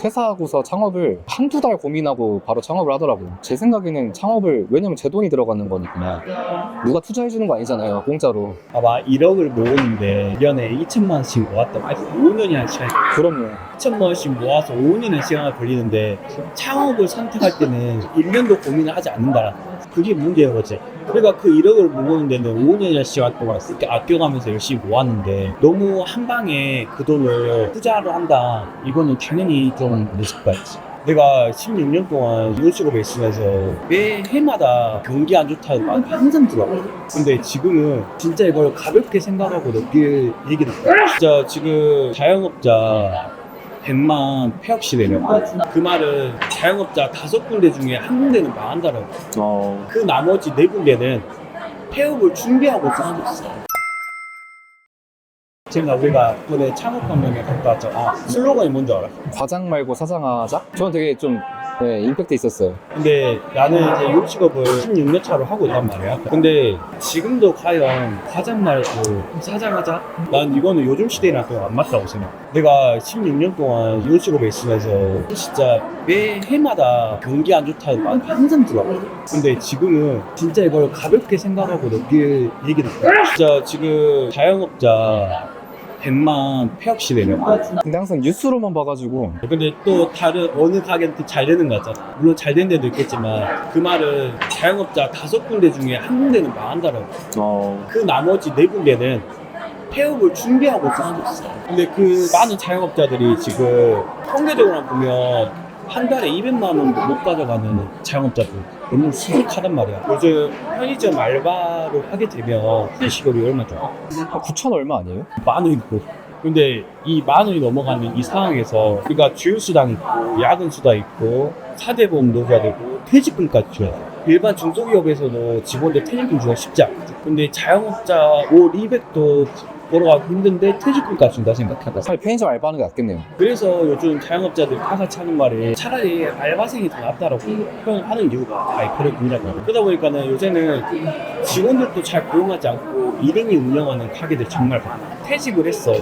퇴사하고서 창업을 한두 달 고민하고 바로 창업을 하더라고요. 제 생각에는 창업을, 왜냐면 제 돈이 들어가는 거니까 누가 투자해주는 거 아니잖아요, 공짜로. 아마 1억을 모으는데 1년에 2천만 원씩 모았다. 5년이나 시간이 그럼요. 2천만 원씩 모아서 5년의 시간이 걸리는데 창업을 선택할 때는 1년도 고민을 하지 않는다. 그게 문제인 거지. 그러니까 그 1억을 모으는 데는 5년이나 시간 동안 이렇게 아껴가면서 열심히 모았는데 너무 한 방에 그 돈을 투자를 한다. 이거는 당연히 좀 리스크가 있지. 내가 16년 동안 이런 직업에 있으면서 매 해마다 경기 안 좋다는 말 항상 들어왔거든. 근데 지금은 진짜 이걸 가볍게 생각하고 느낄 얘기를 들어. 진짜 지금 자영업자 100만 폐업 시대라고. 그 말은 자영업자 5군데 중에 한 군데는 망한다라고. 그 나머지 4군데는 폐업을 준비하고 있을 수도 있어. 지금 우리가 이번에 창업혁명에 갔다 왔잖아. 슬로건이 뭔지 알아? 과장 말고 사장하자? 저는 되게 좀 임팩트 있었어요. 근데 나는 이제 이 직업을 16년 차로 하고 있단 말이야. 근데 지금도 과연 과장 말고 사장하자? 난 이거는 요즘 시대랑 또 안 맞다고 생각해. 내가 16년 동안 이 직업에 있으면서 진짜 매 해마다 경기 안 좋다는 말 항상 들어왔거든. 근데 지금은 진짜 이걸 가볍게 생각하고 느낄 얘기를 들어. 진짜 지금 자영업자 100만 폐업 시대라고. 근데 항상 뉴스로만 봐가지고. 근데 또 다른 어느 가게는 또 잘 되는 거 같잖아. 물론 잘 된 데도 있겠지만 그 말은 자영업자 5군데 중에 한 군데는 망한다라고. 그 나머지 4군데는 폐업을 준비하고 있을 수도 있어. 근데 그 많은 자영업자들이 지금 통계적으로 보면 한 달에 200만 원도 못 가져가는 자영업자들 너무 수북하단 말이야. 요즘 편의점 알바를 하게 되면 휴대 시급이 얼마 좋아? 9천 얼마 아니에요? 10,000원 있고. 근데 이 10,000원이 넘어가는 이 상황에서 우리가 주휴수당 있고 야근수당 있고 4대 보험 넣어야 되고 퇴직금까지 줘야 돼. 일반 중소기업에서도 직원들 퇴직금 주기가 쉽지 않거든. 근데 자영업자 올 200도 벌어가기 힘든데 퇴직금까지 준다 생각하다. 차라리 편의점 알바하는 게 낫겠네요. 그래서 요즘 자영업자들 다 같이 하는 말이 차라리 알바생이 더 낫다라고 표현하는 이유가 그런 분야거든요. 그러다 보니까는 요새는 직원들도 잘 고용하지 않고 1인이 운영하는 가게들 정말 많아. 퇴직을 했어.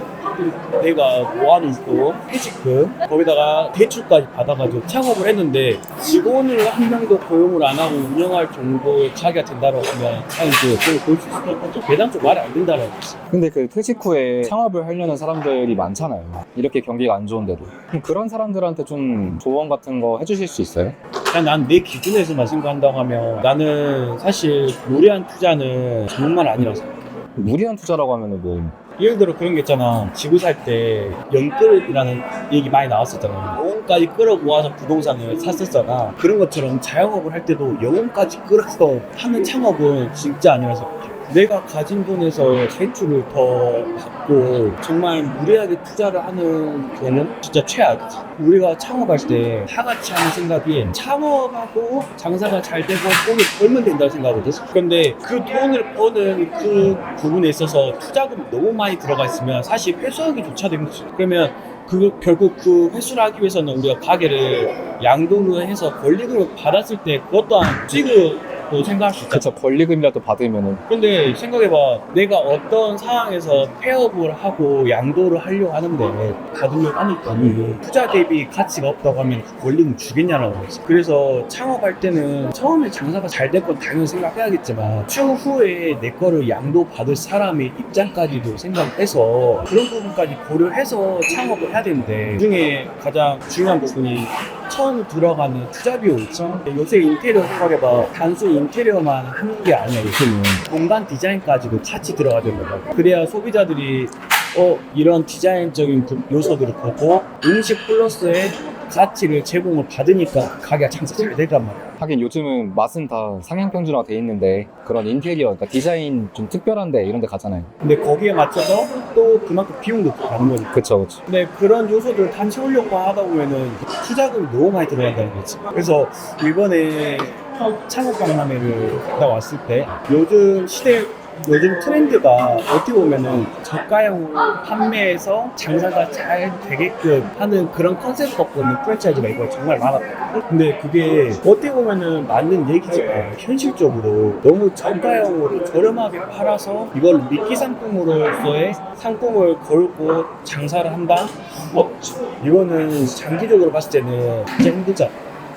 내가 뭐하는 또 퇴직금 거기다가 대출까지 받아가지고 창업을 했는데 직원을 한 명도 고용을 안 하고 운영할 정도의 자기가 된다고 하면 아니 그걸 볼 수 있어. 배당적 말이 안 된다라고 했어. 근데 그 퇴직 후에 창업을 하려는 사람들이 많잖아요. 이렇게 경기가 안 좋은데도. 그럼 그런 사람들한테 좀 조언 같은 거 해주실 수 있어요? 그냥 난 내 기준에서만 생각한다고 하면 나는 사실 무리한 투자는 정말 아니라고 생각해. 무리한 투자라고 하면은 뭐 예를 들어 그런 게 있잖아. 집을 살 때 영끌이라는 얘기 많이 나왔었잖아. 영혼까지 끌어 모아서 부동산을 샀었잖아. 그런 것처럼 자영업을 할 때도 영혼까지 끌어서 하는 창업은 진짜 아니라서 생각해. 내가 가진 돈에서 대출을 더 받고 정말 무리하게 투자를 하는 경우는 진짜 최악이지. 우리가 창업할 때 다 같이 하는 생각이 창업하고 장사가 잘 되고 돈을 벌면 된다고 생각하거든. 그런데 그 돈을 버는 그 부분에 있어서 투자금이 너무 많이 들어가 있으면 사실 회수하기 조차 힘들지. 그러면 결국 그 회수를 하기 위해서는 우리가 가게를 양도를 해서 권리금을 받았을 때 그것 또한 수익을 생각할 수 있잖아. 그쵸, 권리금이라도 받으면은. 근데 생각해봐. 내가 어떤 상황에서 폐업을 하고 양도를 하려고 하는데 받으려고 하는 돈이 투자 대비 가치가 없다고 하면 그 권리금 주겠냐라고 했어. 그래서 창업할 때는 처음에 장사가 잘 될 건 당연히 생각해야겠지만 추후에 내 거를 양도 받을 사람의 입장까지도 생각해서 그런 부분까지 고려해서 창업을 해야 되는데 그중에 가장 중요한 부분이 처음 들어가는 투자 비용 있죠. 요새 인테리어 생각해봐. 단순히 인테리어만 하는 게 아니야. 요새는 공간 디자인까지도 같이 들어가야 되는 거야. 그래야 소비자들이 이런 디자인적인 요소들을 보고 음식 플러스의 가치를 제공을 받으니까 가게가 장사 잘 되단 말이야. 하긴 요즘은 맛은 다 상향평준화가 돼 있는데 그런 인테리어, 그러니까 디자인 좀 특별한데 이런 데 가잖아요. 근데 거기에 맞춰서 또 그만큼 비용도 가는 거니까. 그쵸. 근데 그런 요소들을 다 채우려고 하다 보면은 투자금이 너무 많이 들어간다는 거지. 그래서 이번에 창업 박람회를 갔다 왔을 때 요즘 시대 요즘 트렌드가 어떻게 보면은 저가형 판매에서 장사가 잘 되게끔 하는 그런 컨셉 갖고 있는 프랜차이즈가 이거 정말 많았거든요. 근데 그게 어떻게 보면은 맞는 얘기지만 현실적으로 너무 저가형으로 저렴하게 팔아서 이걸 미끼 상품으로서의 상품을 걸고 장사를 한다? 이거는 장기적으로 봤을 때는 진짜 힘들잖아.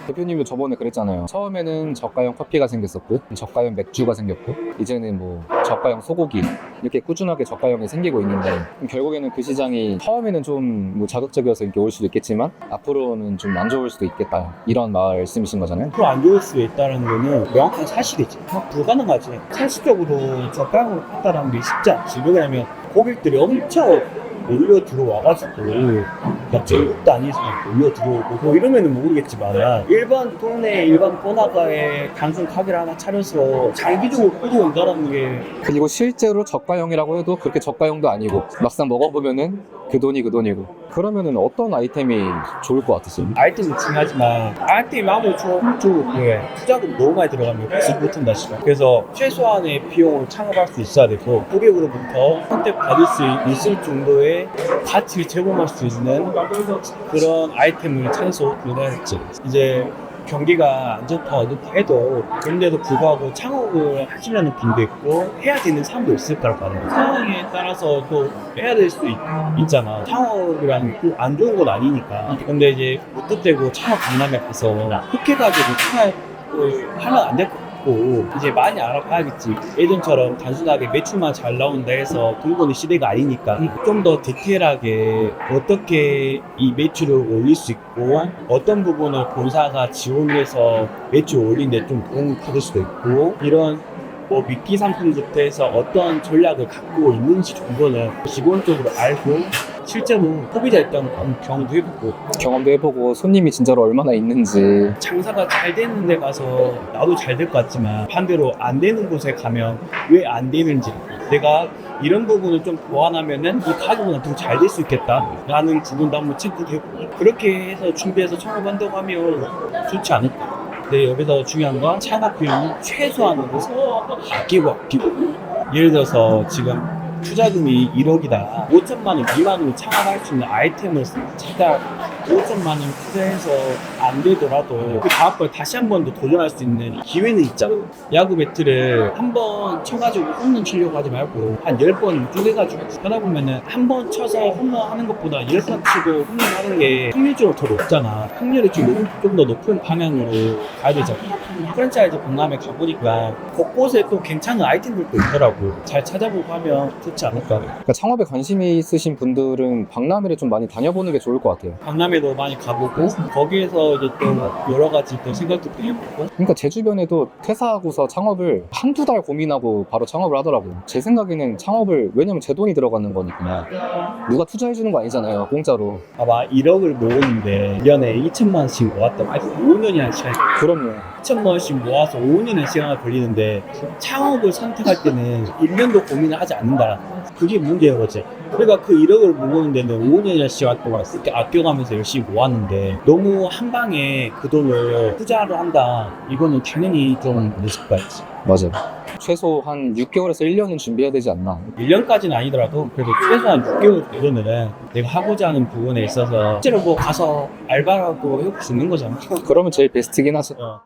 대표님도 저번에 그랬잖아요. 처음에는 저가형 커피가 생겼었고, 저가형 맥주가 생겼고, 이제는 뭐 저가형 소고기 이렇게 꾸준하게 저가형이 생기고 있는데, 결국에는 그 시장이 처음에는 좀 뭐 자극적이어서 이렇게 올 수도 있겠지만 앞으로는 좀 안 좋을 수도 있겠다, 이런 말씀이신 거잖아요. 앞으로 안 좋을 수 있다는 거는 명확한 사실이지. 불가능하지. 현실적으로 저가형으로 판단하는 게 쉽지 않지. 왜냐면 고객들이 엄청 몰려 들어와가지고 막 전국도 아니지만 몰려 들어오고 뭐 이러면은 모르겠지만 일반 동네 일반 번화가에 단순 가게를 하나 차려서 장기적으로 끌어온다는 게 그리고 실제로 저가형이라고 해도 그렇게 저가형도 아니고 막상 먹어보면은 그 돈이 그 돈이고, 그러면은 어떤 아이템이 좋을 것 같으세요? 아이템도 중요하지만 아이템이 아무리 좋고 투자금 너무 많이 들어가면 계속 못한다 싶어. 그래서 최소한의 비용을 창업할 수 있어야 되고 고객으로부터 선택받을 수 있을 정도의 가치를 제공할 수 있는 그런 아이템을 찾아서 구매해야겠지. 이제 경기가 안 좋다 해도 그런데도 불구하고 창업을 하시려는 분도 있고 해야 되는 사람도 있을 거라고 하는 거야. 상황에 따라서 또 해야 될 수도 있잖아. 창업이라는 게 안 좋은 건 아니니까. 근데 이제 무턱대고 창업 강남에 가서 흑해가지고 창업을 하면 안 될 것 같고, 이제 많이 알아봐야겠지. 예전처럼 단순하게 매출만 잘 나온다 해서 돈 버는 시대가 아니니까 좀 더 디테일하게 어떻게 이 매출을 올릴 수 있고 어떤 부분을 본사가 지원을 해서 매출 올리는데 좀 도움이 받을 수도 있고, 이런 뭐 미끼 상품부터 해서 어떤 전략을 갖고 있는지 정도는 기본적으로 알고 실제로 소비자 입장으로 경험도 해보고 경험도 해보고 손님이 진짜로 얼마나 있는지. 장사가 잘 되는 데 가서 나도 잘 될 것 같지만 반대로 안 되는 곳에 가면 왜 안 되는지, 내가 이런 부분을 좀 보완하면은 이 가격은 좀 잘 될 수 있겠다 라는 부분도 한번 체크도 해보고, 그렇게 해서 준비해서 창업한다고 하면 좋지 않을까. 근데 여기서 중요한 건 창업 비용은 최소한으로 아끼고 예를 들어서 지금 투자금이 1억이다. 5천만 원 미만으로 창업할 수 있는 아이템을 찾아 5천만 원 투자해서 안 되더라도 그 다음번에 다시 한 번 더 도전할 수 있는 기회는 있잖아. 야구 배트를 한 번 쳐가지고 홈런 치려고 하지 말고 한 10번 쪼개가지고 하다 보면은 한 번 쳐서 홈런 하는 것보다 10번 치고 홈런 하는 게 확률적으로 더 높잖아. 확률이 좀 더 높은 방향으로 가야 되잖아. 프랜차이즈 박람회 가보니까 곳곳에 또 괜찮은 아이템들도 있더라고. 잘 찾아보고 하면 좋지 않을까. 그러니까 창업에 관심이 있으신 분들은 박람회를 좀 많이 다녀보는 게 좋을 것 같아요. 박람회도 많이 가보고 거기에서 이제 또 여러 가지 또 생각도 해보고. 그러니까 제 주변에도 퇴사하고서 창업을 한두 달 고민하고 바로 창업을 하더라고요. 제 생각에는 창업을, 왜냐면 제 돈이 들어가는 거니까 누가 투자해주는 거 아니잖아요, 공짜로. 아마 1억을 모으는데 1년에 2천만 원씩 모았다고. 아니 5년이나 시간이. 그럼요. 2천만 원씩 모아서 5년의 시간을 걸리는데 창업을 선택할 때는 1년도 고민을 하지 않는다. 그게 문제인 거지. 그러니까 그 1억을 모으는 데는 5년이나 시간 동안 이렇게 아껴가면서 열심히 모았는데 너무 한 방에 그 돈을 투자를 한다. 이거는 당연히 좀 늦을 거였지. 맞아요. 최소 한 6개월에서 1년은 준비해야 되지 않나. 1년까지는 아니더라도 그래도 최소한 6개월 정도는 내가 하고자 하는 부분에 있어서 실제로 뭐 가서 알바라도 해볼 수 있는 거잖아. 그러면 제일 베스트긴 하죠.